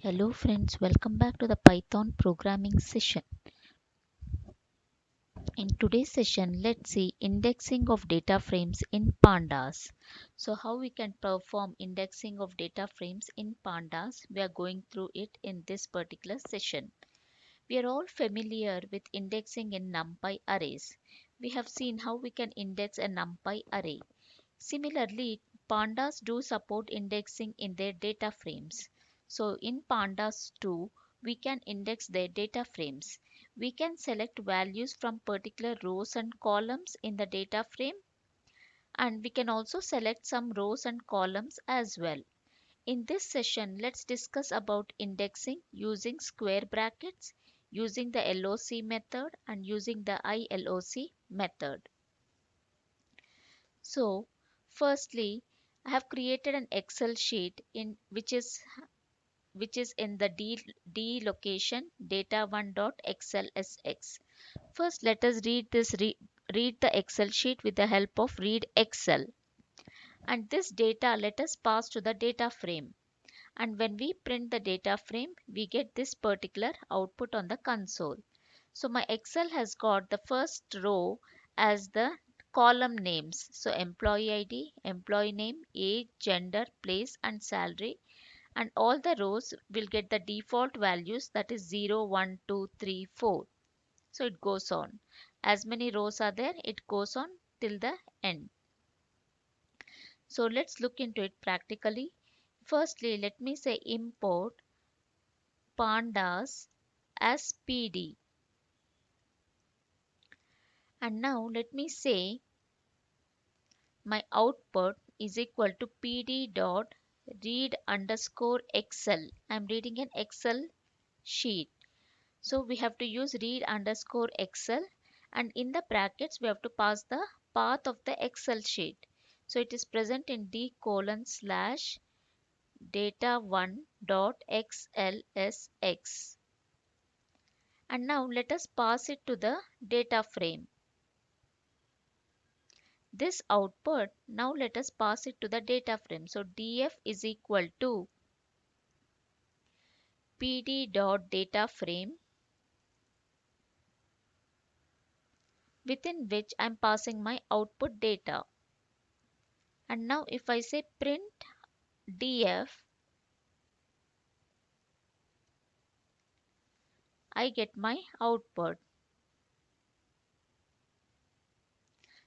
Hello friends, welcome back to the Python programming session. In today's session, let's see indexing of data frames in Pandas. So how we can perform indexing of data frames in Pandas, we are going through it in this particular session. We are all familiar with indexing in NumPy arrays. We have seen how we can index a NumPy array. Similarly, pandas do support indexing in their data frames. So in pandas too, we can index their data frames. We can select values from particular rows and columns in the data frame, and we can also select some rows and columns as well. In this session, let's discuss about indexing using square brackets, using the LOC method and using the ILOC method. So, firstly, I have created an Excel sheet in which is in the D location data1.xlsx. First, let us read the Excel sheet with the help of read Excel. And this data let us pass to the data frame. And when we print the data frame, we get this particular output on the console. So my Excel has got the first row as the column names. So employee ID, employee name, age, gender, place and salary. And all the rows will get the default values, that is 0, 1, 2, 3, 4. So it goes on. As many rows are there, it goes on till the end. So let's look into it practically. Firstly, let me say import pandas as PD. And now let me say my output is equal to pd dot read underscore excel. I'm reading an Excel sheet. So we have to use read underscore excel, and in the brackets we have to pass the path of the Excel sheet. So it is present in d colon slash data1 dot xlsx. And now let us pass it to the data frame. This output, now let us pass it to the data frame. So df is equal to pd.dataframe, within which I'm passing my output data. And now if I say print df, I get my output.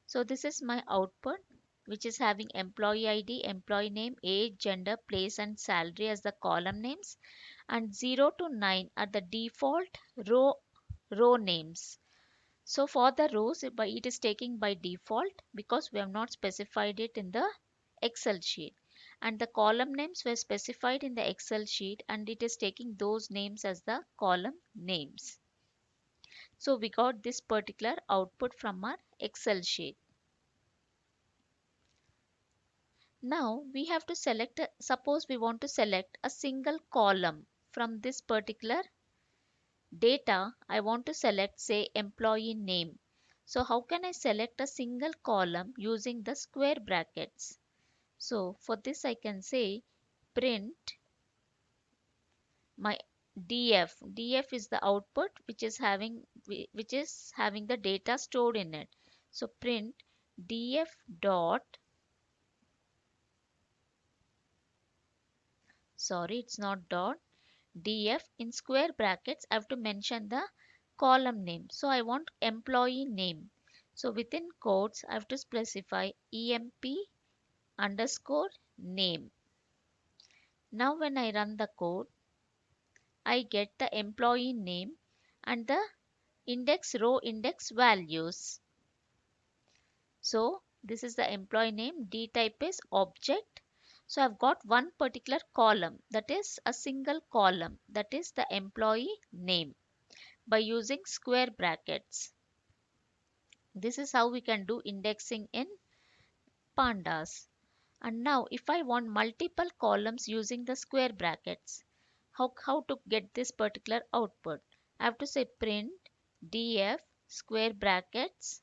So this is my output, which is having employee ID, employee name, age, gender, place and salary as the column names, and 0 to 9 are the default row names. So for the rows, it is taking by default because we have not specified it in the Excel sheet. And the column names were specified in the Excel sheet, and it is taking those names as the column names. So we got this particular output from our Excel sheet. Now we have to select, suppose we want to select a single column from this particular data. I want to select, say, employee name. So how can I select a single column using the square brackets? So for this I can say print my df. Df is the output which is having the data stored in it. So print df dot, sorry, it's not dot, df in square brackets. I have to mention the column name. So I want employee name. So within quotes I have to specify emp underscore name. Now when I run the code, I get the employee name and the index row index values. So this is the employee name. D type is object. So I've got one particular column, that is a single column, that is the employee name, by using square brackets. This is how we can do indexing in pandas. And now if I want multiple columns using the square brackets, how to get this particular output? I have to say print df square brackets.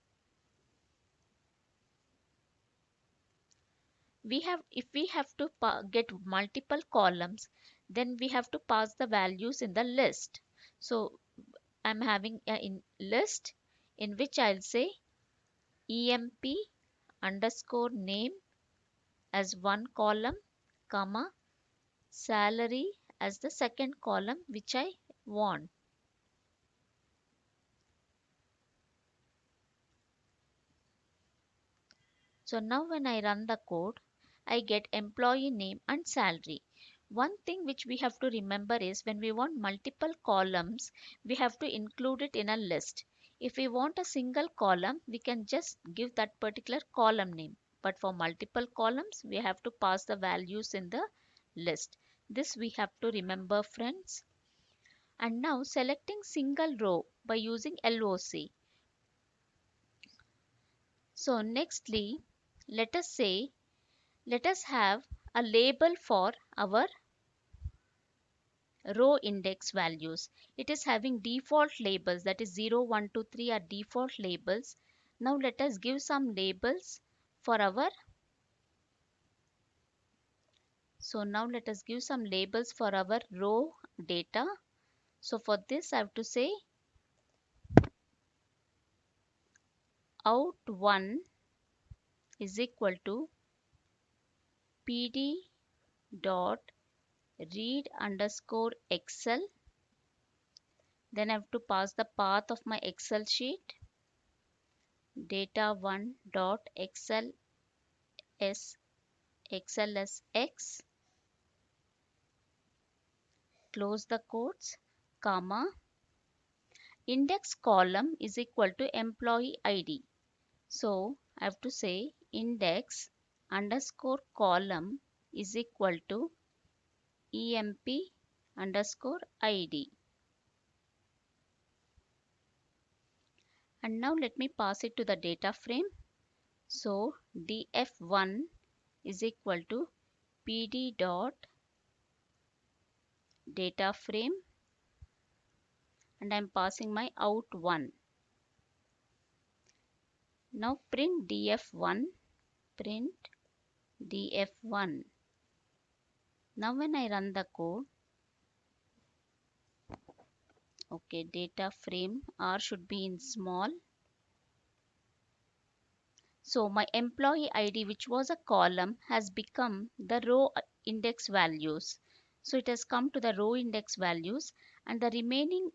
If we have to get multiple columns, Then we have to pass the values in the list. So I'm having a in list in which I'll say emp underscore name as one column, comma, salary as the second column which I want. So now when I run the code, I get employee name and salary. One thing which we have to remember is when we want multiple columns, we have to include it in a list. If we want a single column, we can just give that particular column name. But for multiple columns, we have to pass the values in the list. This we have to remember, friends. And now selecting single row by using LOC. So nextly, let us say let us have a label for our row index values. It is having default labels, that is 0, 1, 2, 3 are default labels. Now let us give some labels for our row data. So for this I have to say out1 is equal to pd dot read underscore excel. Then I have to pass the path of my Excel sheet, data1 dot excel s xlsx, close the quotes, comma, index column is equal to employee ID. So I have to say index underscore column is equal to emp underscore ID. And now let me pass it to the data frame. So df1 is equal to pd dot data frame, and I'm passing my out1. Now print df1, print df1. Now when I run the code, okay, data frame R should be in small. So my employee ID, which was a column, has become the row index values. So it has come to the row index values, and the remaining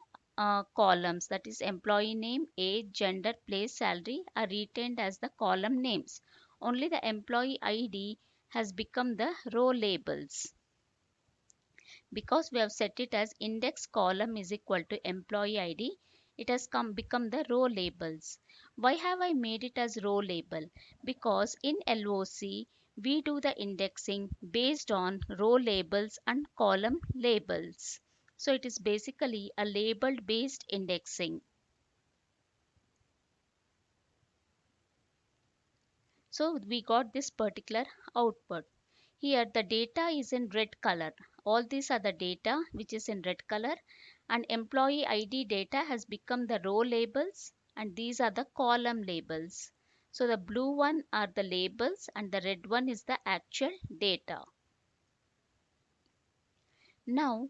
columns, that is employee name, age, gender, place, salary, are retained as the column names. Only the employee ID has become the row labels. Because we have set it as index column is equal to employee ID, it has become the row labels. Why have I made it as row label? Because in LOC we do the indexing based on row labels and column labels. So it is basically a labeled based indexing. So we got this particular output. Here the data is in red color. All these are the data which is in red color, and employee ID data has become the row labels, and these are the column labels. So the blue one are the labels and the red one is the actual data. Now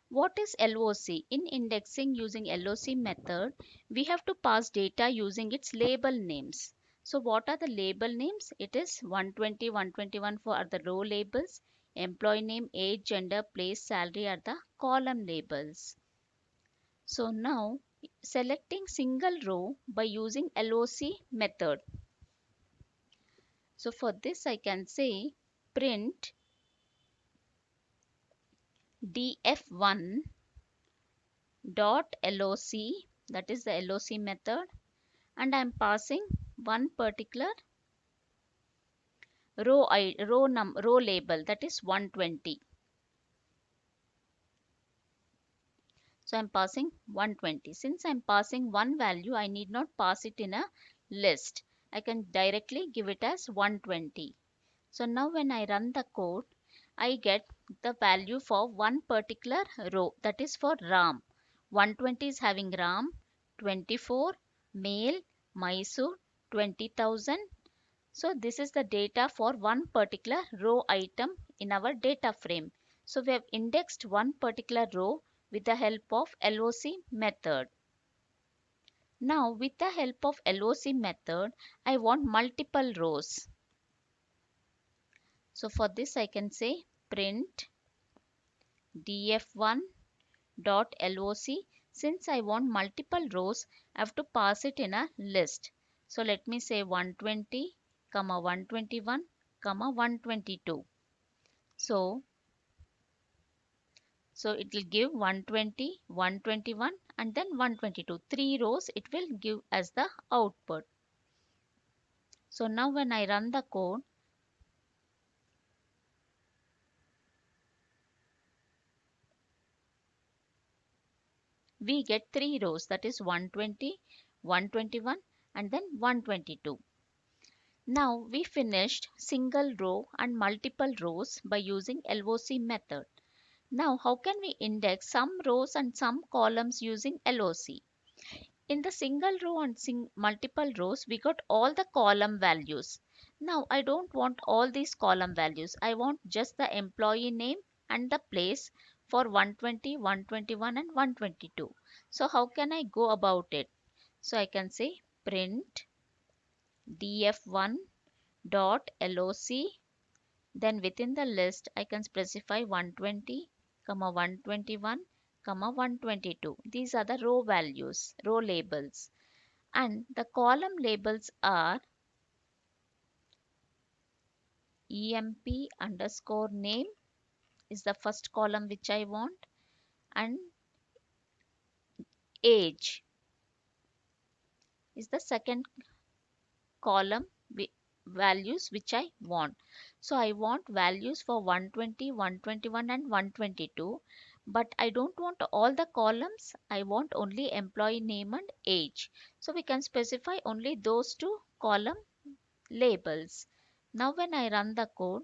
what is LOC? In indexing using LOC method, we have to pass data using its label names. So what are the label names? It is 120, 121 for the row labels. Employee name, age, gender, place, salary are the column labels. So now selecting single row by using LOC method. So for this I can say print df1 dot loc, that is the LOC method, and I am passing one particular row label, that is 120. So I am passing 120. Since I am passing one value, I need not pass it in a list. I can directly give it as 120. So now when I run the code, I get the value for one particular row, that is for Ram. 120 is having Ram, 24, male, Mysore, 20,000. So this is the data for one particular row item in our data frame. So we have indexed one particular row with the help of LOC method. Now with the help of LOC method, I want multiple rows. So for this I can say print df1 dot loc. Since I want multiple rows, I have to pass it in a list. So let me say 120 comma 121 comma 122. So it will give 120, 121 and then 122. Three rows it will give as the output. So now when I run the code, we get three rows, that is 120, 121 and then 122. Now we finished single row and multiple rows by using LOC method. Now how can we index some rows and some columns using LOC? In the single row and multiple rows, we got all the column values. Now I don't want all these column values. I want just the employee name and the place for 120, 121 and 122. So how can I go about it? So I can say print df1 dot loc, then within the list I can specify 120 comma 121 comma 122. These are the row values, row labels, and the column labels are emp underscore name is the first column which I want, and age is the second column values which I want. So I want values for 120, 121 and 122, but I don't want all the columns. I want only employee name and age. So we can specify only those two column labels. Now when I run the code,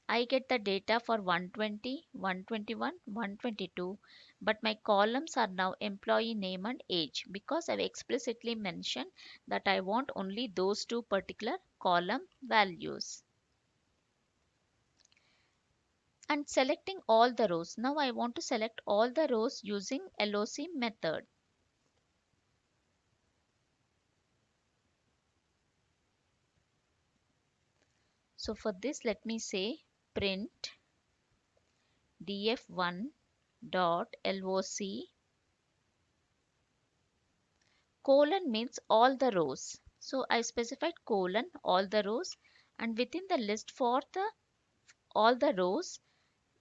I get the data for 120, 121, 122, but my columns are now employee name and age because I've explicitly mentioned that I want only those two particular column values. And selecting all the rows. Now I want to select all the rows using LOC method. So for this, let me say print df1 dot loc. Colon means all the rows. So I specified colon all the rows, and within the list for the all the rows,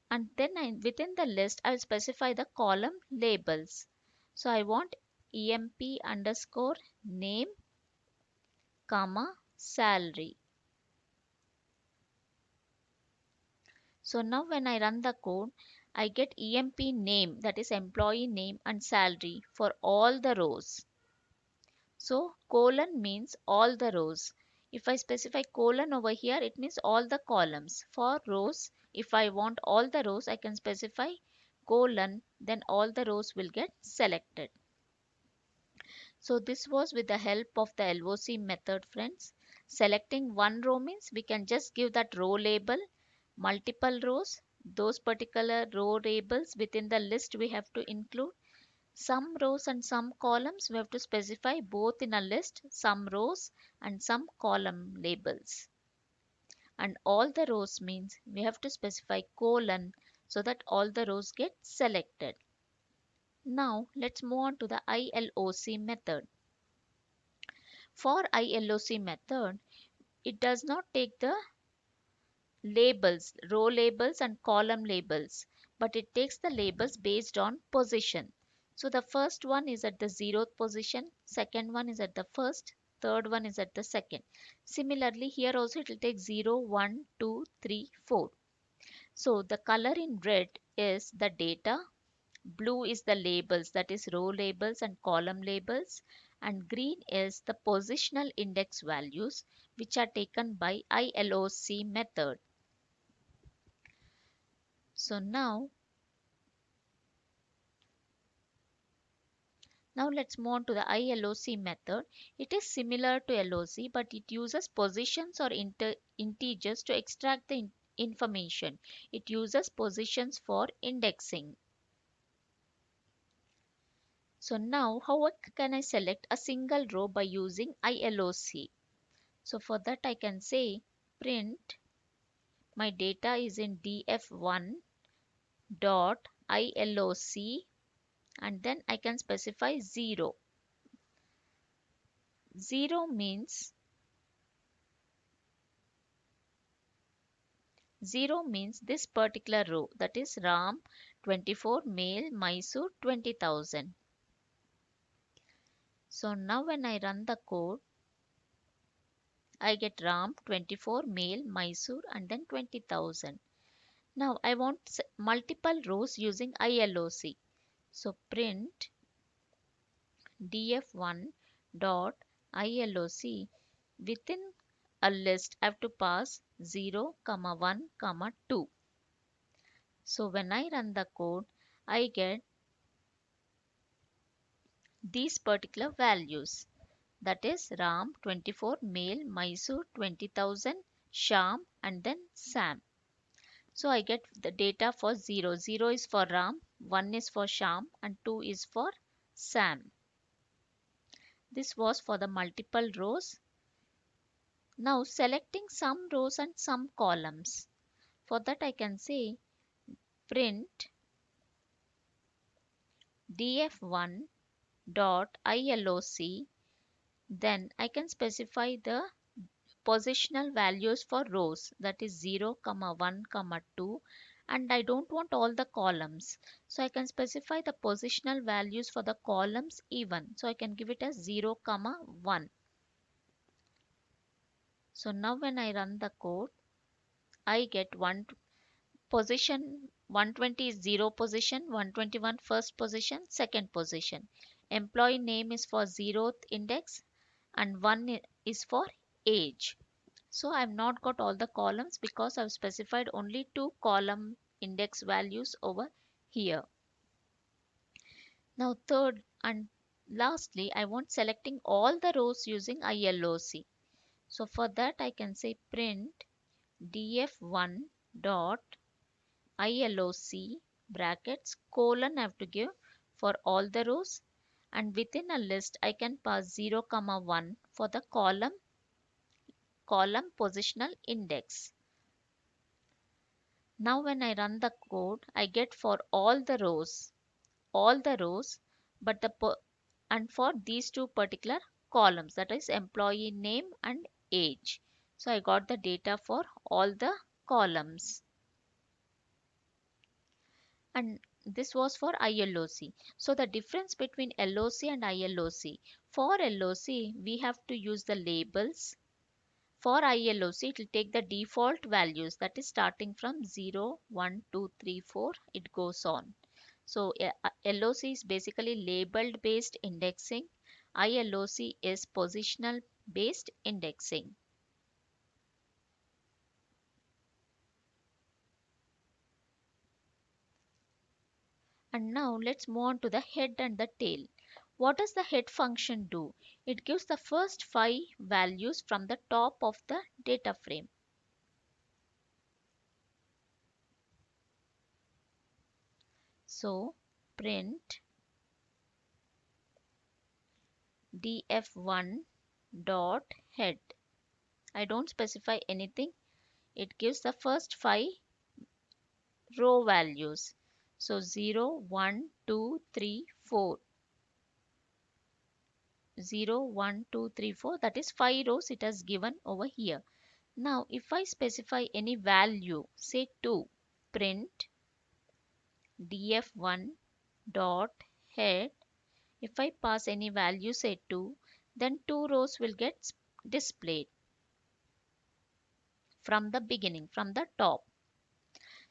and then within the list I'll specify the column labels. So I want emp underscore name comma salary. So now when I run the code, I get emp name, that is employee name and salary for all the rows. So colon means all the rows. If I specify colon over here, it means all the columns. For rows, if I want all the rows, I can specify colon, then all the rows will get selected. So this was with the help of the LOC method, friends. Selecting one row means we can just give that row label. Multiple rows, those particular row labels within the list we have to include. Some rows and some columns we have to specify both in a list, some rows and some column labels. And all the rows means we have to specify colon so that all the rows get selected. Now let's move on to the ILOC method. For ILOC method, it does not take the labels, row labels and column labels, but it takes the labels based on position. So the first one is at the 0th position, second one is at the first, third one is at the second. Similarly, here also it will take 0, 1, 2, 3, 4. So the color in red is the data, blue is the labels, that is row labels and column labels, and green is the positional index values which are taken by ILOC method. So now let's move on to the ILOC method. It is similar to LOC, but it uses positions or integers to extract the information. It uses positions for indexing. So now how can I select a single row by using ILOC? So for that I can say print my data is in df1 dot ILOC, and then I can specify 0. 0 means this particular row, that is Ram 24 male Mysore 20,000. So now when I run the code, I get Ram 24 male Mysore and then 20,000. Now I want multiple rows using ILOC. So print df1 dot ILOC, within a list I have to pass 0, 1, 2. So when I run the code, I get these particular values, that is Ram 24 male Mysore 20,000 Sham and then Sam. So I get the data for 0. 0 is for Ram, 1 is for Sham and 2 is for Sam. This was for the multiple rows. Now selecting some rows and some columns. For that I can say print df1 dot ILOC, then I can specify the positional values for rows, that is 0, 1, 2, and I don't want all the columns. So I can specify the positional values for the columns even. So I can give it as 0, 1. So now when I run the code, I get one position 120 is 0 position, 121 first position, second position. Employee name is for 0th index and 1 is for age. So I have not got all the columns because I have specified only 2 column index values over here. Now third and lastly, I want selecting all the rows using ILOC. So for that I can say print df1 dot ILOC brackets colon I have to give for all the rows, and within a list I can pass 0, 1 for the column positional index. Now when I run the code, I get for all the rows, but and for these two particular columns, that is employee name and age. So I got the data for all the columns. And this was for ILOC. So the difference between LOC and ILOC. For LOC, we have to use the labels. For ILOC, it will take the default values, that is starting from 0, 1, 2, 3, 4, it goes on. So LOC is basically labeled based indexing. ILOC is positional based indexing. And now let's move on to the head and the tail. What does the head function do? It gives the first 5 values from the top of the data frame. So print df1 dot head. I don't specify anything. It gives the first 5 row values. So 0, 1, 2, 3, 4. 0, 1, 2, 3, 4. That is 5 rows it has given over here. Now if I specify any value, say 2, print df1 dot head. If I pass any value, say 2, then 2 rows will get displayed from the beginning, from the top.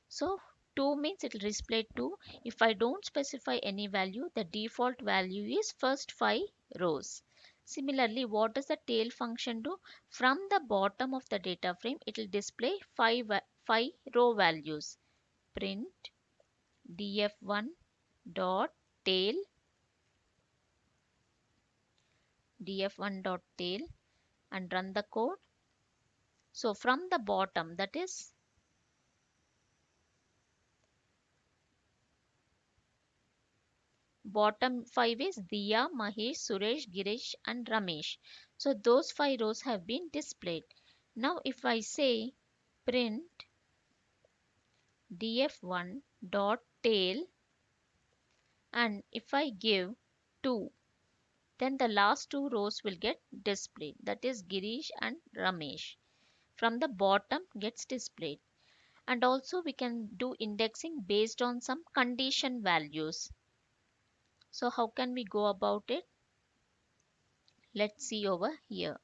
So 2 means it will display 2. If I don't specify any value, the default value is first 5 rows. Similarly, what does the tail function do? From the bottom of the data frame, it will display 5 row values. Print df1 dot tail, df1 dot tail, and run the code. So from the bottom, that is Bottom 5 is Diya, Mahesh, Suresh, Girish and Ramesh. So those 5 rows have been displayed. Now if I say print df1 dot tail, and if I give 2, then the last 2 rows will get displayed, that is Girish and Ramesh. From the bottom gets displayed. And also we can do indexing based on some condition values. So how can we go about it? Let's see over here.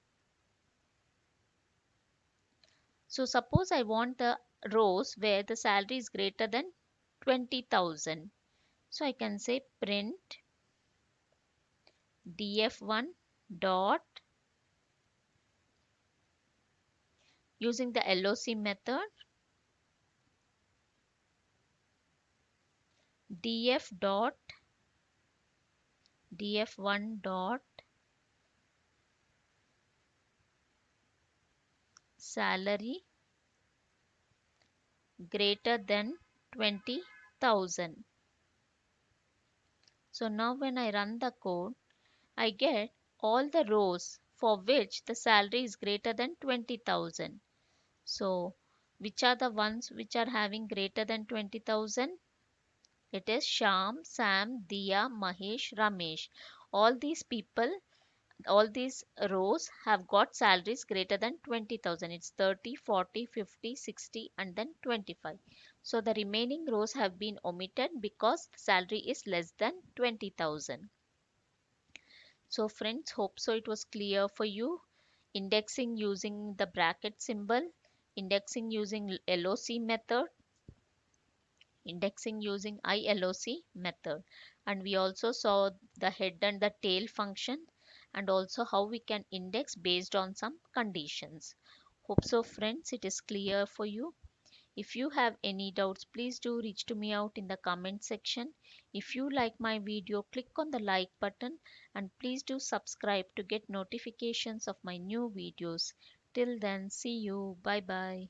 So suppose I want the rows where the salary is greater than 20,000. So I can say print df1 dot, using the LOC method, df dot df1 dot salary greater than 20,000. So now when I run the code, I get all the rows for which the salary is greater than 20,000. So which are the ones which are having greater than 20,000? It is Sham, Sam, Diya, Mahesh, Ramesh. All these people, all these rows have got salaries greater than 20,000. It's 30, 40, 50, 60 and then 25. So the remaining rows have been omitted because the salary is less than 20,000. So friends, hope so it was clear for you. Indexing using the bracket symbol, indexing using LOC method, indexing using ILOC method. And we also saw the head and the tail function, and also how we can index based on some conditions. Hope so friends it is clear for you. If you have any doubts, please do reach to me out in the comment section. If you like my video, click on the like button and please do subscribe to get notifications of my new videos. Till then, see you. Bye bye.